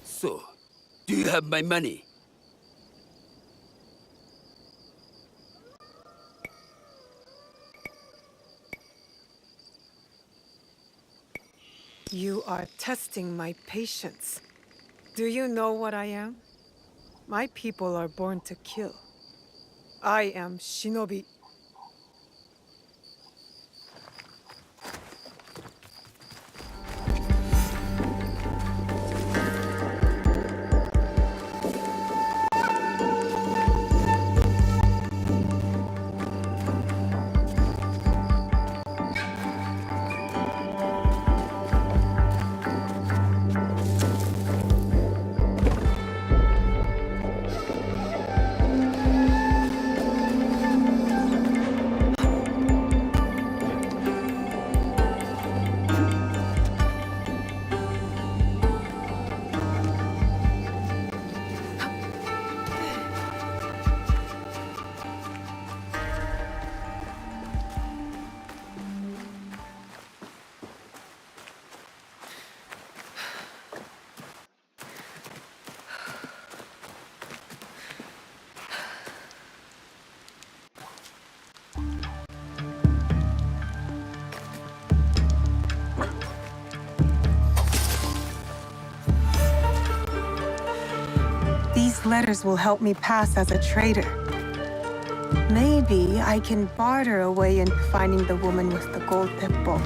So, do you have my money? You are testing my patience. Do you know what I am? My people are born to kill. I am Shinobi. These letters will help me pass as a trader. Maybe I can barter a way into finding the woman with the gold teppo.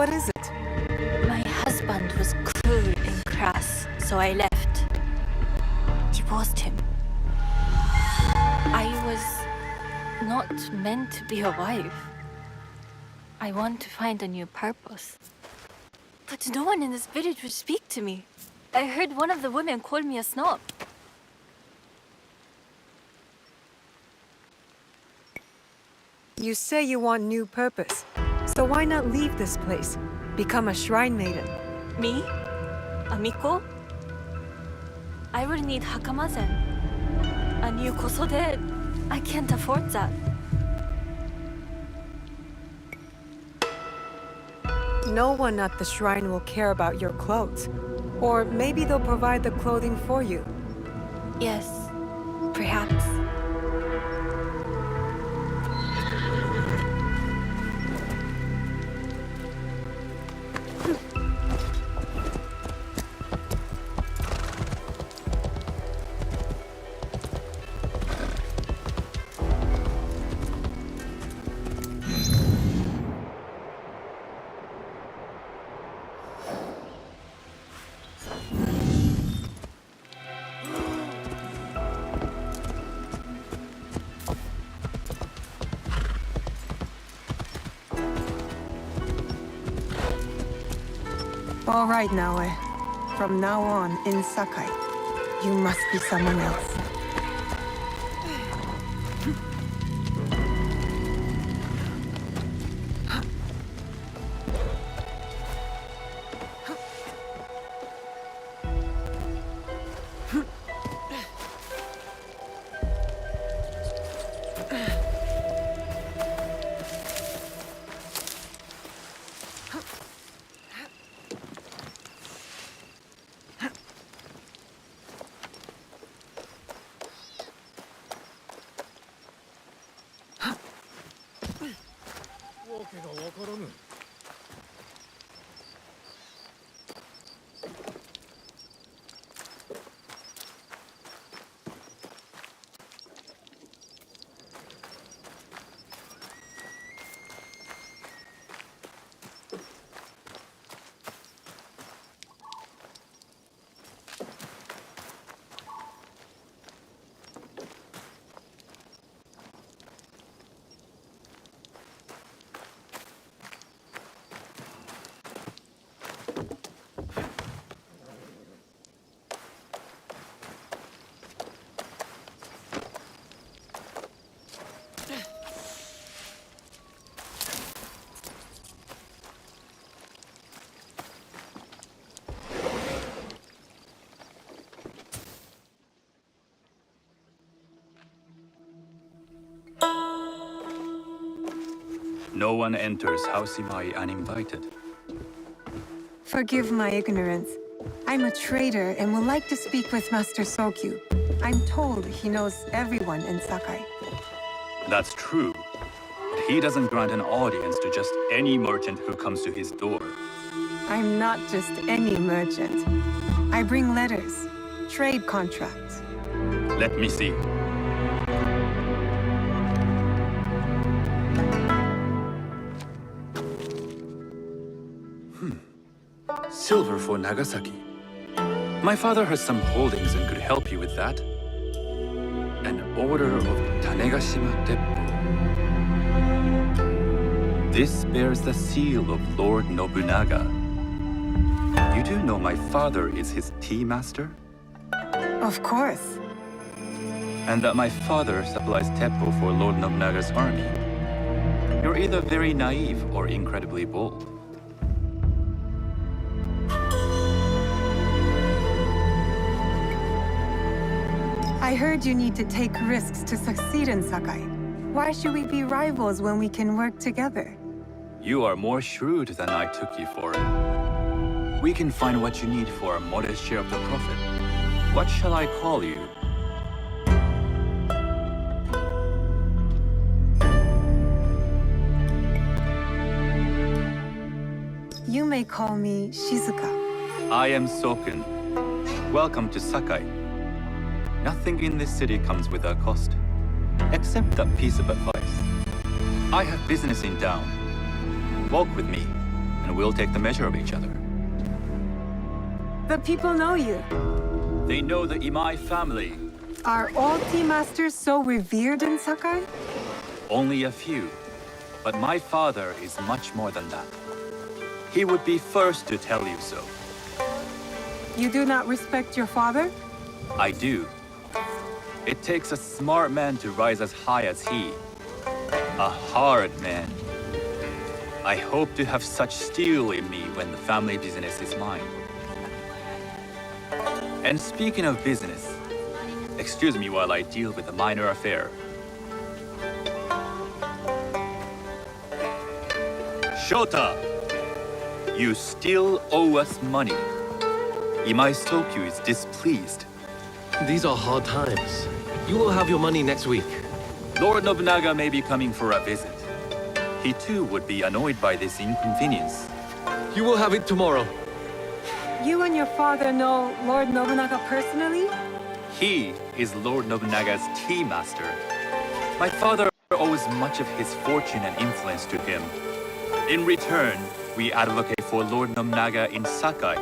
What is it? My husband was cruel and crass, so I left. Divorced him. I was not meant to be a wife. I want to find a new purpose. But no one in this village would speak to me. I heard one of the women call me a snob. You say you want new purpose. So why not leave this place? Become a shrine maiden. Me? A miko? I will need hakamazen. A new kosode. I can't afford that. No one at the shrine will care about your clothes. Or maybe they'll provide the clothing for you. Yes, perhaps. All right, Naoe. From now on, in Sakai, you must be someone else. No one enters House Imai uninvited. Forgive my ignorance. I'm a trader and would like to speak with Master Sokyu. I'm told he knows everyone in Sakai. That's true. But he doesn't grant an audience to just any merchant who comes to his door. I'm not just any merchant. I bring letters, trade contracts. Let me see. Silver for Nagasaki. My father has some holdings and could help you with that. An order of Tanegashima Teppo. This bears the seal of Lord Nobunaga. You do know my father is his tea master? Of course. And that my father supplies Teppo for Lord Nobunaga's army. You're either very naive or incredibly bold. I heard you need to take risks to succeed in Sakai. Why should we be rivals when we can work together? You are more shrewd than I took you for. We can find what you need for a modest share of the profit. What shall I call you? You may call me Shizuka. I am Soken. Welcome to Sakai. Nothing in this city comes without cost, except that piece of advice. I have business in town. Walk with me, and we'll take the measure of each other. The people know you. They know the Imai family. Are all tea masters so revered in Sakai? Only a few. But my father is much more than that. He would be first to tell you so. You do not respect your father? I do. It takes a smart man to rise as high as he. A hard man. I hope to have such steel in me when the family business is mine. And speaking of business, excuse me while I deal with a minor affair. Shota! You still owe us money. Imai Sokyu is displeased. These are hard times. You will have your money next week. Lord Nobunaga may be coming for a visit. He too would be annoyed by this inconvenience. You will have it tomorrow. You and your father know Lord Nobunaga personally? He is Lord Nobunaga's tea master. My father owes much of his fortune and influence to him. In return, we advocate for Lord Nobunaga in Sakai.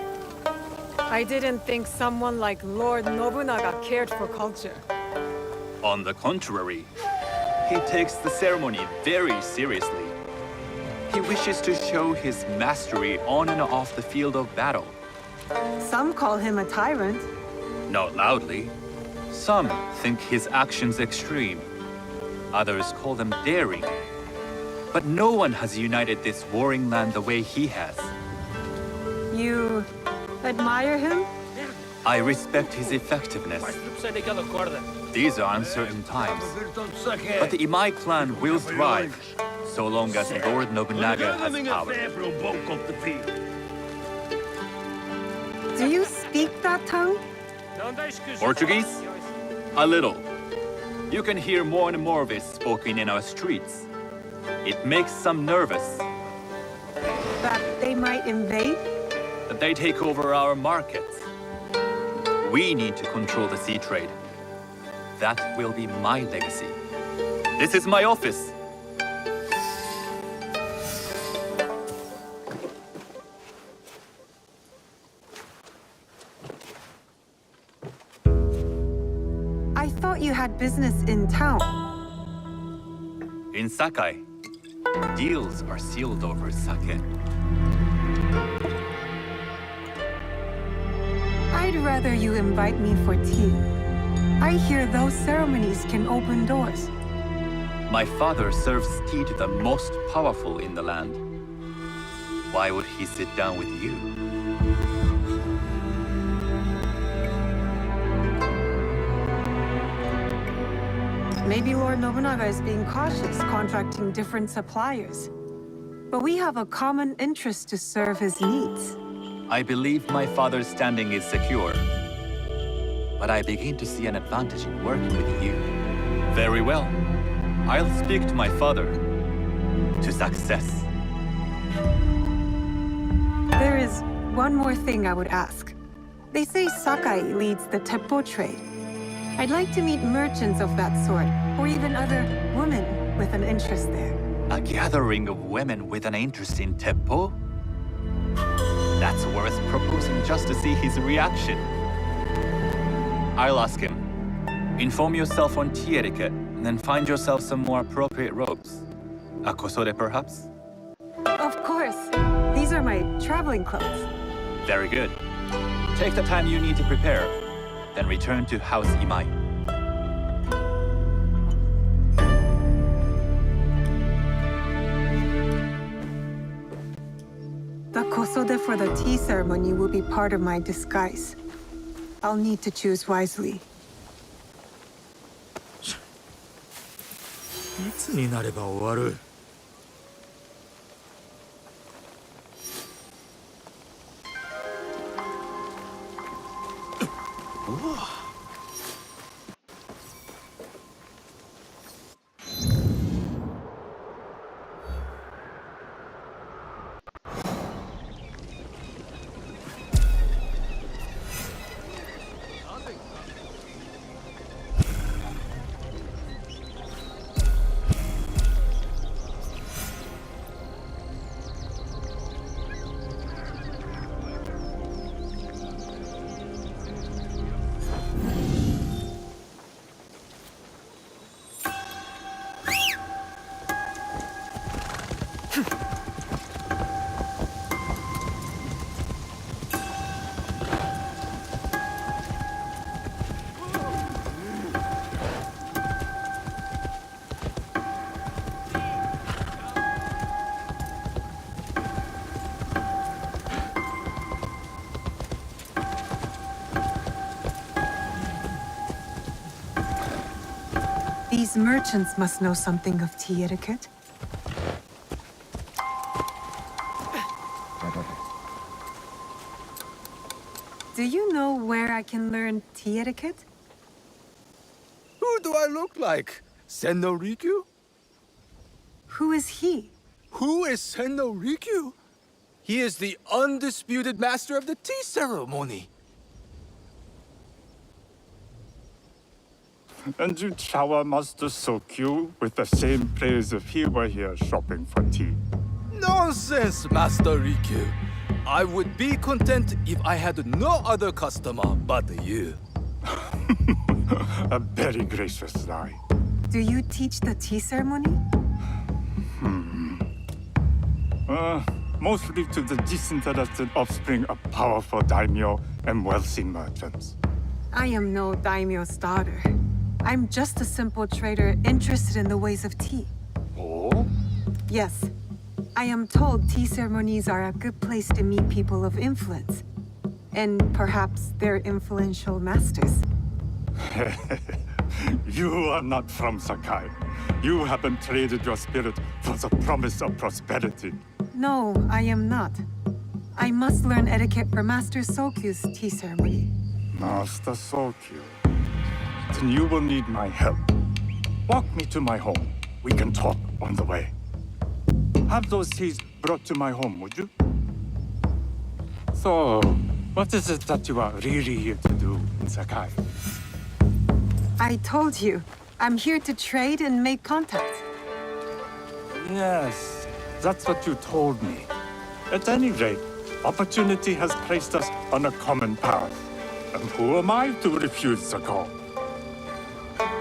I didn't think someone like Lord Nobunaga cared for culture. On the contrary, he takes the ceremony very seriously. He wishes to show his mastery on and off the field of battle. Some call him a tyrant. Not loudly. Some think his actions extreme. Others call them daring. But no one has united this warring land the way he has. You admire him? I respect his effectiveness. These are uncertain times. But the Imai clan will thrive, so long as Lord Nobunaga has power. Do you speak that tongue? Portuguese? A little. You can hear more and more of it spoken in our streets. It makes some nervous. That they might invade? That they take over our markets. We need to control the sea trade. That will be my legacy. This is my office. I thought you had business in town. In Sakai, deals are sealed over sake. I'd rather you invite me for tea. I hear those ceremonies can open doors. My father serves tea to the most powerful in the land. Why would he sit down with you? Maybe Lord Nobunaga is being cautious, contracting different suppliers. But we have a common interest to serve his needs. I believe my father's standing is secure. But I begin to see an advantage in working with you. Very well. I'll speak to my father. To success. There is one more thing I would ask. They say Sakai leads the teppo trade. I'd like to meet merchants of that sort, or even other women with an interest there. A gathering of women with an interest in teppo? That's worth proposing just to see his reaction. I'll ask him. Inform yourself on tea etiquette, and then find yourself some more appropriate robes. A kosode, perhaps? Of course. These are my traveling clothes. Very good. Take the time you need to prepare, then return to House Imai. The kosode for the tea ceremony will be part of my disguise. I'll need to choose wisely. いつになれば終わる? These merchants must know something of tea etiquette. Do you know where I can learn tea etiquette? Who do I look like? Senno Rikyu? Who is he? Who is Senno Rikyu? He is the undisputed master of the tea ceremony. And you shower Master Sokyu with the same praise if he were here shopping for tea. Nonsense, Master Rikyu. I would be content if I had no other customer but you. A very gracious lie. Do you teach the tea ceremony? Mostly to the disinterested offspring of powerful daimyo and wealthy merchants. I am no daimyo's daughter. I'm just a simple trader interested in the ways of tea. Oh? Yes. I am told tea ceremonies are a good place to meet people of influence. And perhaps their influential masters. You are not from Sakai. You haven't traded your spirit for the promise of prosperity. No, I am not. I must learn etiquette for Master Sokyu's tea ceremony. Master Sokyu. Then you will need my help. Walk me to my home. We can talk on the way. Have those teas brought to my home, would you? So, what is it that you are really here to do in Sakai? I told you, I'm here to trade and make contacts. Yes, that's what you told me. At any rate, opportunity has placed us on a common path. And who am I to refuse the call?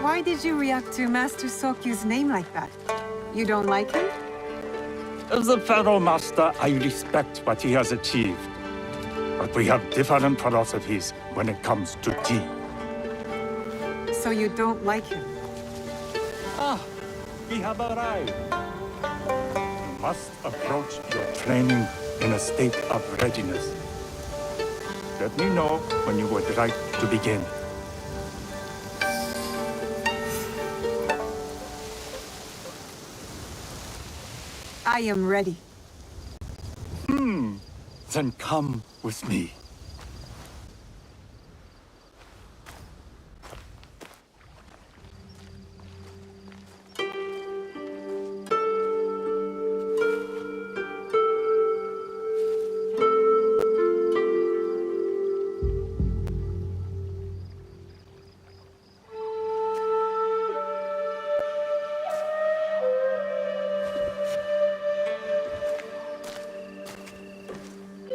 Why did you react to Master Sokyu's name like that? You don't like him? As a Pharaoh Master, I respect what he has achieved. But we have different philosophies when it comes to tea. So you don't like him? Ah, we have arrived. You must approach your training in a state of readiness. Let me know when you would like to begin. I am ready. Then come with me.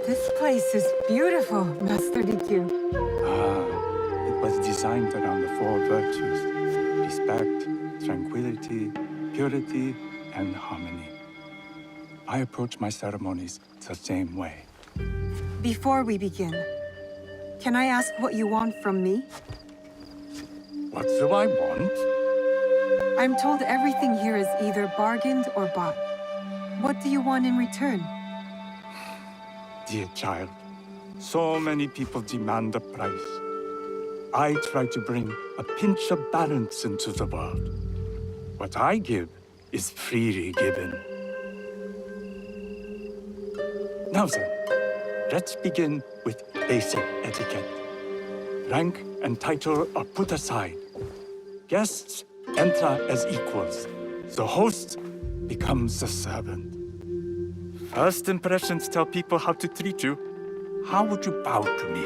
This place is beautiful, Master Rikyu. It was designed around the four virtues: respect, tranquility, purity, and harmony. I approach my ceremonies the same way. Before we begin, can I ask what you want from me? What do I want? I'm told everything here is either bargained or bought. What do you want in return? Dear child, so many people demand a price. I try to bring a pinch of balance into the world. What I give is freely given. Now then, let's begin with basic etiquette. Rank and title are put aside. Guests enter as equals. The host becomes the servant. First impressions tell people how to treat you. How would you bow to me?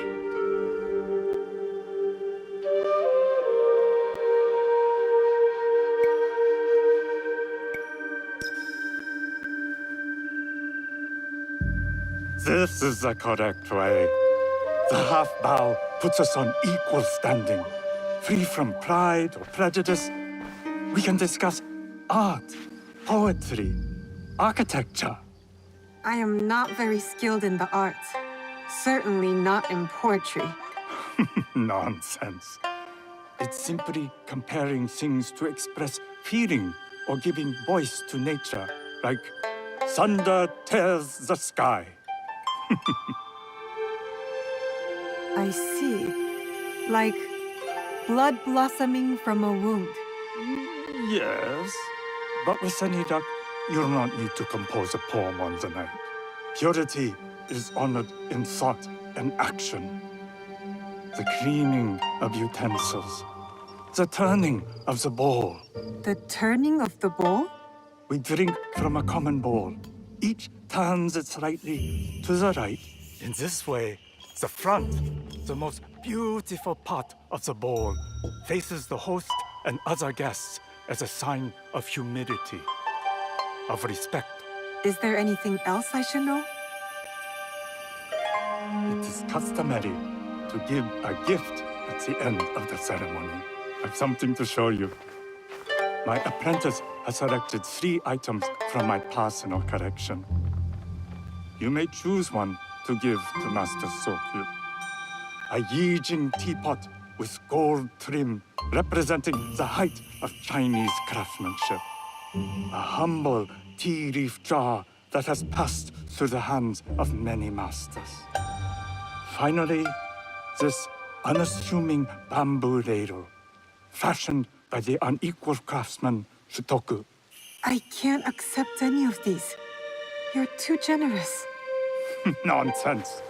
This is the correct way. The half bow puts us on equal standing. Free from pride or prejudice, we can discuss art, poetry, architecture. I am not very skilled in the arts. Certainly not in poetry. Nonsense. It's simply comparing things to express feeling or giving voice to nature, like thunder tears the sky. I see. Like blood blossoming from a wound. Yes, but with Senhidak, you'll not need to compose a poem on the night. Purity is honored in thought and action. The cleaning of utensils, the turning of the bowl. The turning of the bowl? We drink from a common bowl. Each turns it slightly to the right. In this way, the front, the most beautiful part of the bowl, faces the host and other guests as a sign of humility, of respect. Is there anything else I should know? It is customary to give a gift at the end of the ceremony. I've something to show you. My apprentice has selected 3 items from my personal collection. You may choose one to give to Master Sokyu. A Yijing teapot with gold trim representing the height of Chinese craftsmanship. A humble tea leaf jar that has passed through the hands of many masters. Finally, this unassuming bamboo ladle, fashioned by the unequal craftsman Shutoku. I can't accept any of these. You're too generous. Nonsense.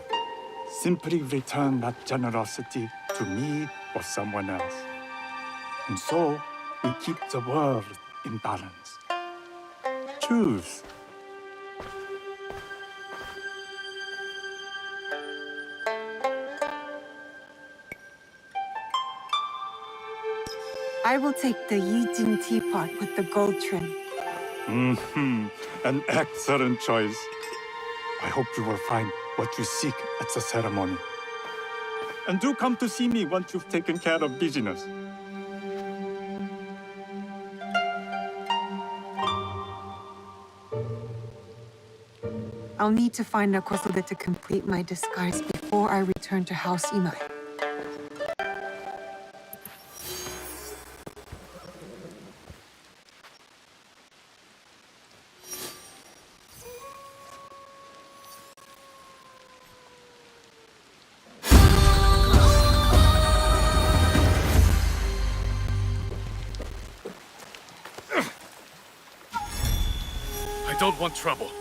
Simply return that generosity to me or someone else. And so, we keep the world in balance. Choose. I will take the Yijin teapot with the gold trim. An excellent choice. I hope you will find what you seek at the ceremony. And do come to see me once you've taken care of business. I'll need to find a kosode to complete my disguise before I return to House Imai. I don't want trouble.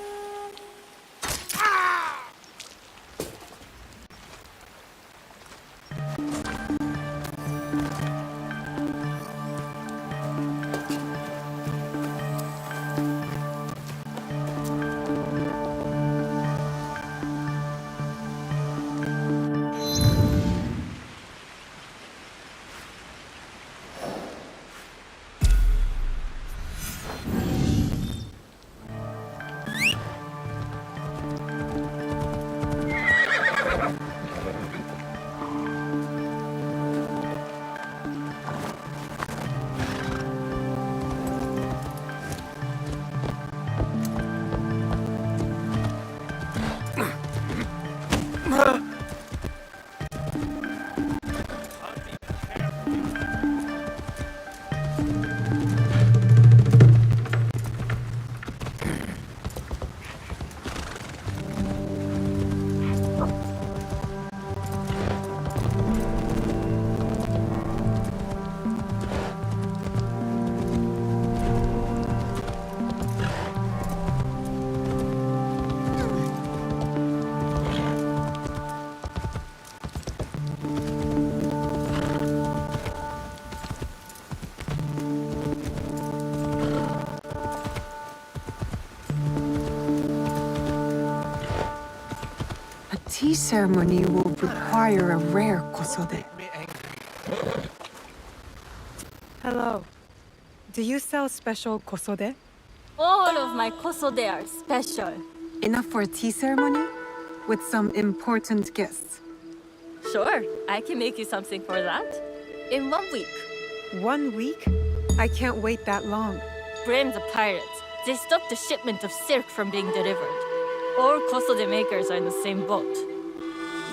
Tea ceremony will require a rare kosode. Hello. Do you sell special kosode? All of my kosode are special. Enough for a tea ceremony? With some important guests. Sure, I can make you something for that. In 1 week. 1 week? I can't wait that long. Blame the pirates. They stopped the shipment of silk from being delivered. All kosode makers are in the same boat.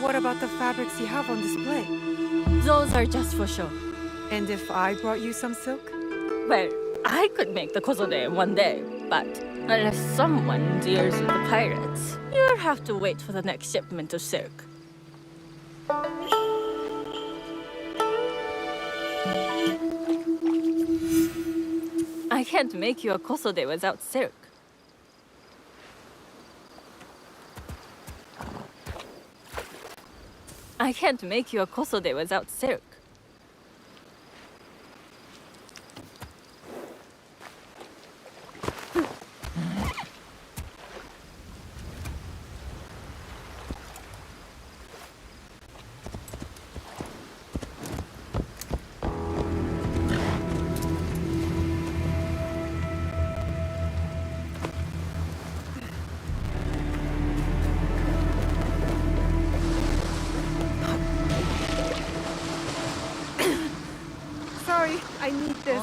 What about the fabrics you have on display? Those are just for show. And if I brought you some silk? Well, I could make the kosode in 1 day, but unless someone deals with the pirates, you'll have to wait for the next shipment of silk. can't make you a kosode without silk. I can't make you a kosode without silk. Sorry, I need this.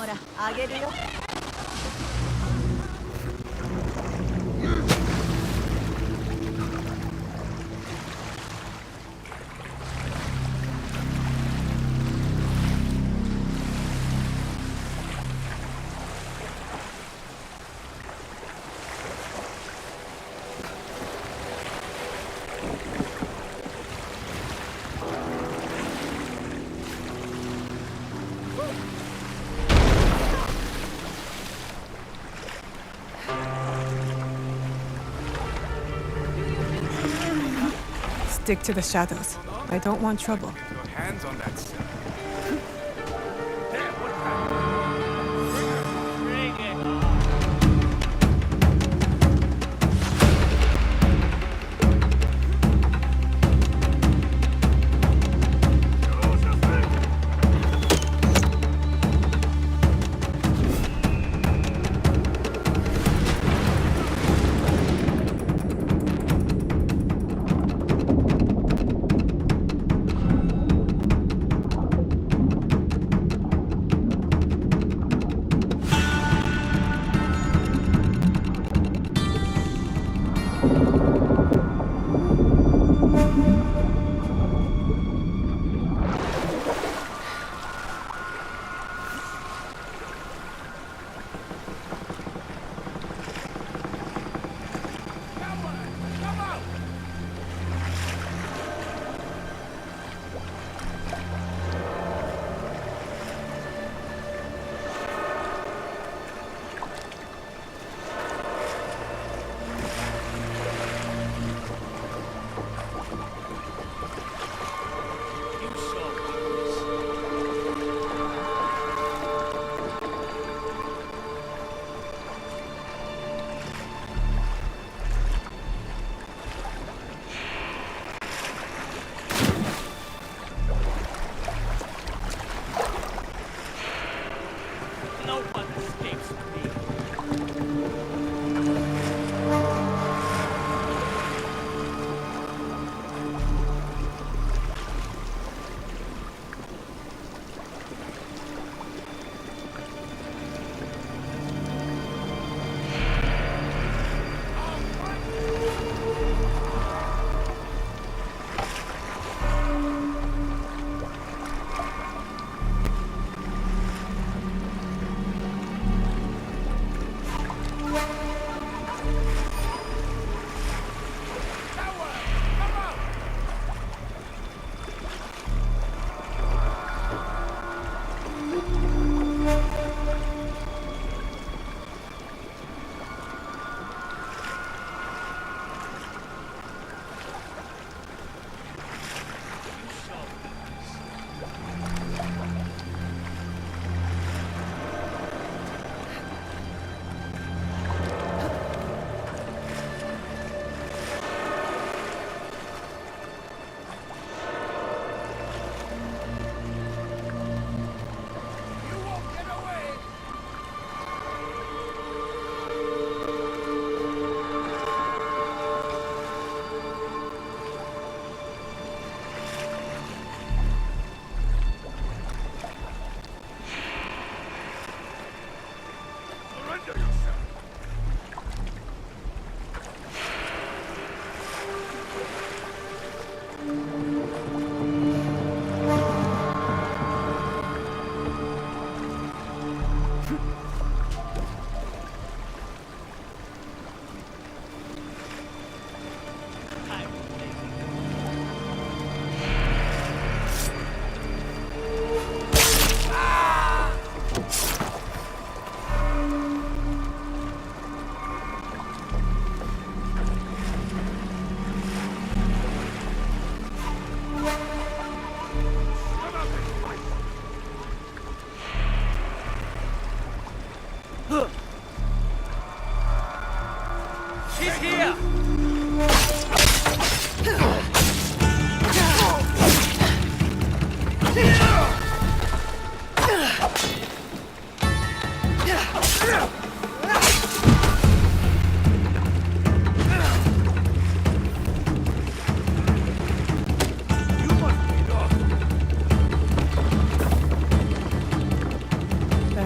Stick to the shadows. I don't want trouble. Your hands on that stuff.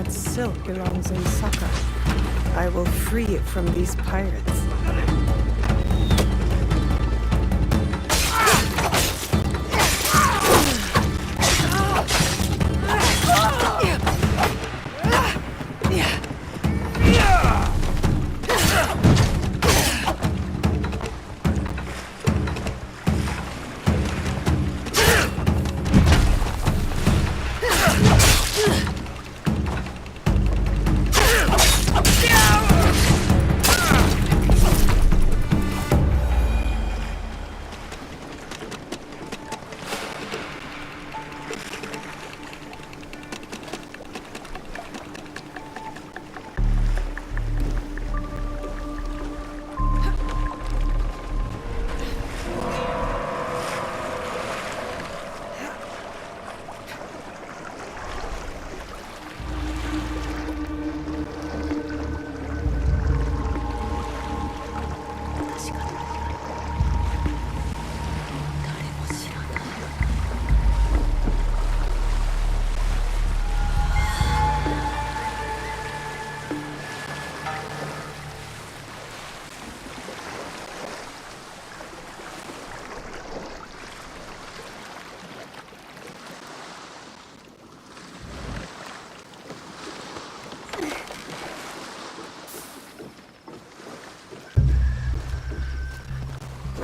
that silk belongs in Saka. I will free it from these pirates.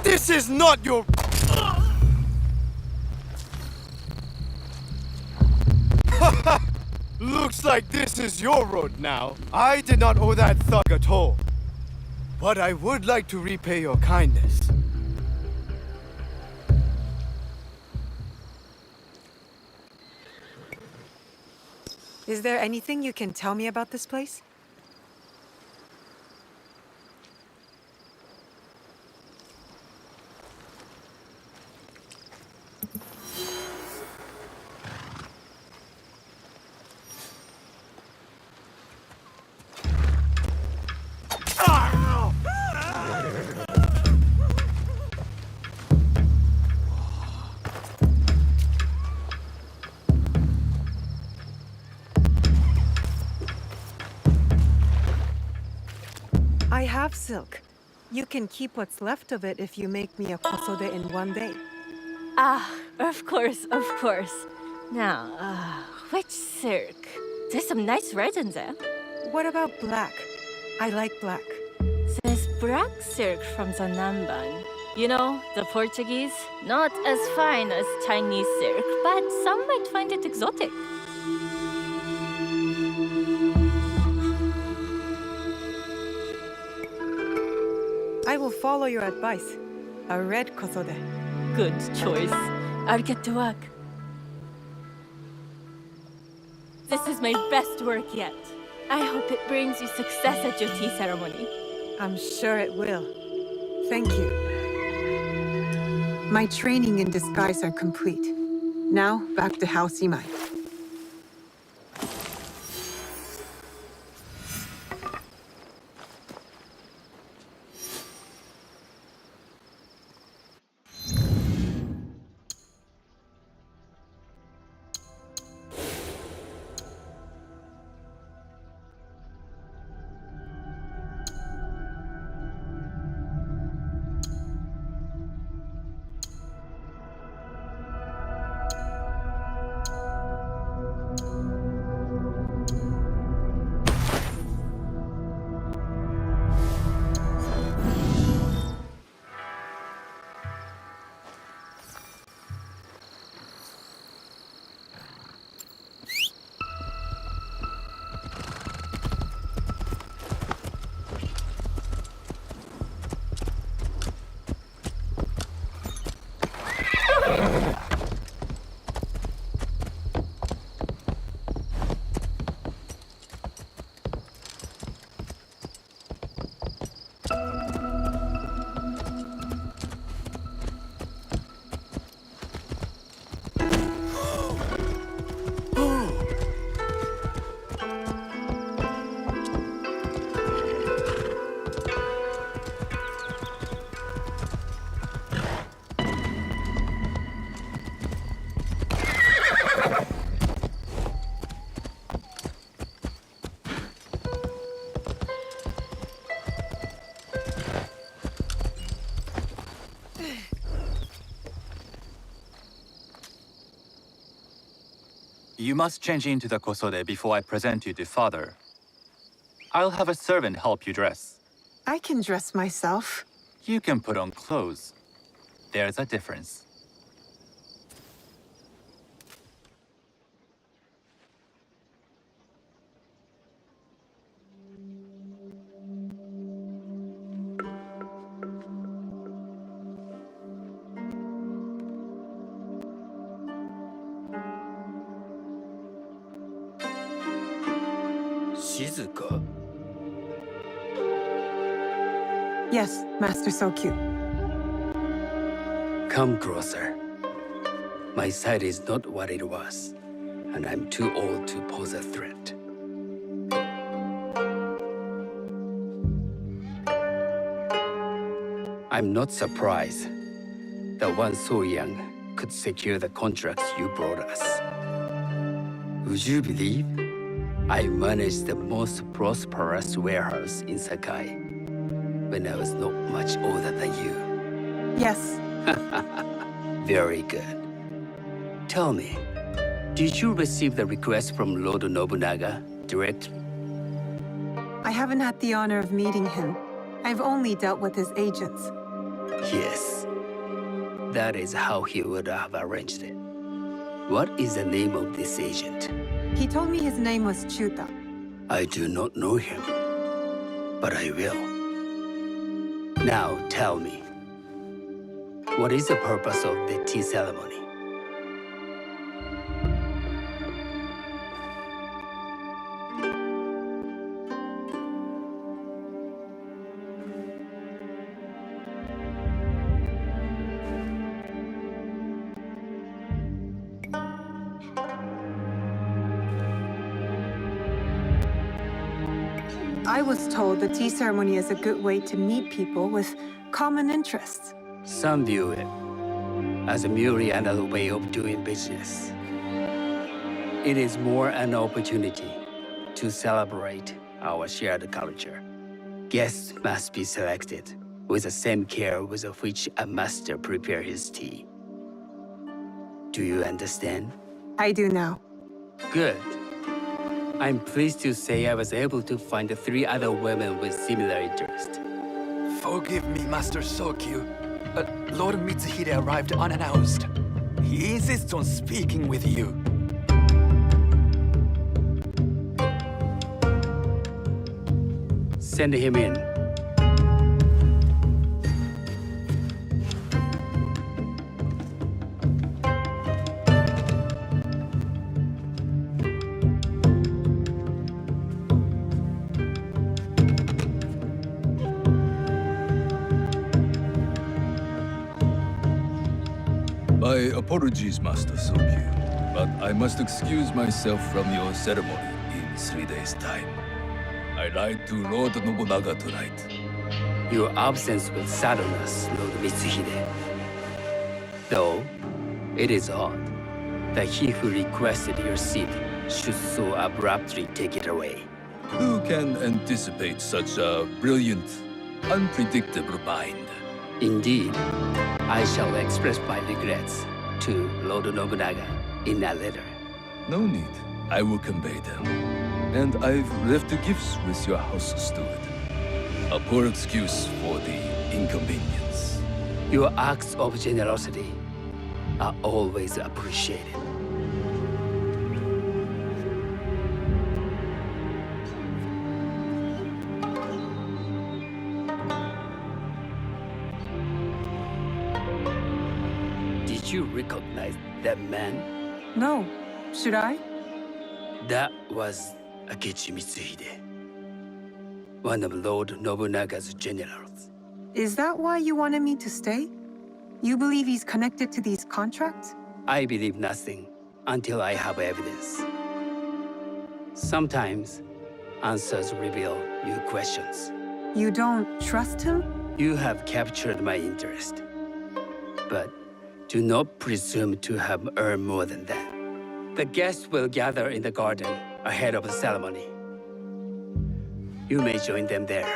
This is not your... Looks like this is your road now. I did not owe that thug at all. But I would like to repay your kindness. Is there anything you can tell me about this place? I have silk. You can keep what's left of it if you make me a kosode in one day. Ah, of course, of course. Now, which silk? There's some nice red in there. What about black? I like black. There's black silk from the Namban. You know, the Portuguese. Not as fine as Chinese silk, but some might find it exotic. I will follow your advice. A red kosode. Good choice. I'll get to work. This is my best work yet. I hope it brings you success at your tea ceremony. I'm sure it will. Thank you. My training in disguise are complete. Now, back to House Imai. You must change into the kosode before I present you to father. I'll have a servant help you dress. I can dress myself. You can put on clothes. There's a difference. Shizuka? Yes, Master Sokyu. Come closer. My sight is not what it was, and I'm too old to pose a threat. I'm not surprised that one so young could secure the contracts you brought us. Would you believe I managed the most prosperous warehouse in Sakai when I was not much older than you? Yes. Very good. Tell me, did you receive the request from Lord Nobunaga direct? I haven't had the honor of meeting him. I've only dealt with his agents. Yes. That is how he would have arranged it. What is the name of this agent? He told me his name was Chuta. I do not know him, but I will. Now tell me, what is the purpose of the tea ceremony? I was told the tea ceremony is a good way to meet people with common interests. Some view it as merely another way of doing business. It is more an opportunity to celebrate our shared culture. Guests must be selected with the same care with which a master prepares his tea. Do you understand? I do now. Good. I'm pleased to say I was able to find 3 other women with similar interest. Forgive me, Master Sokyu. Lord Mitsuhide arrived unannounced. He insists on speaking with you. Send him in. My apologies, Master Sokyu, but I must excuse myself from your ceremony in 3 days' time. I ride to Lord Nobunaga tonight. Your absence will sadden us, Lord Mitsuhide. Though, it is odd that he who requested your seat should so abruptly take it away. Who can anticipate such a brilliant, unpredictable mind? Indeed, I shall express my regrets to Lord Nobunaga in a letter. No need. I will convey them. And I've left the gifts with your house steward. A poor excuse for the inconvenience. Your acts of generosity are always appreciated. Did you recognize that man? No. Should I? That was Akechi Mitsuhide, one of Lord Nobunaga's generals. Is that why you wanted me to stay? You believe he's connected to these contracts? I believe nothing until I have evidence. Sometimes, answers reveal new questions. You don't trust him? You have captured my interest. But do not presume to have earned more than that. The guests will gather in the garden ahead of the ceremony. You may join them there.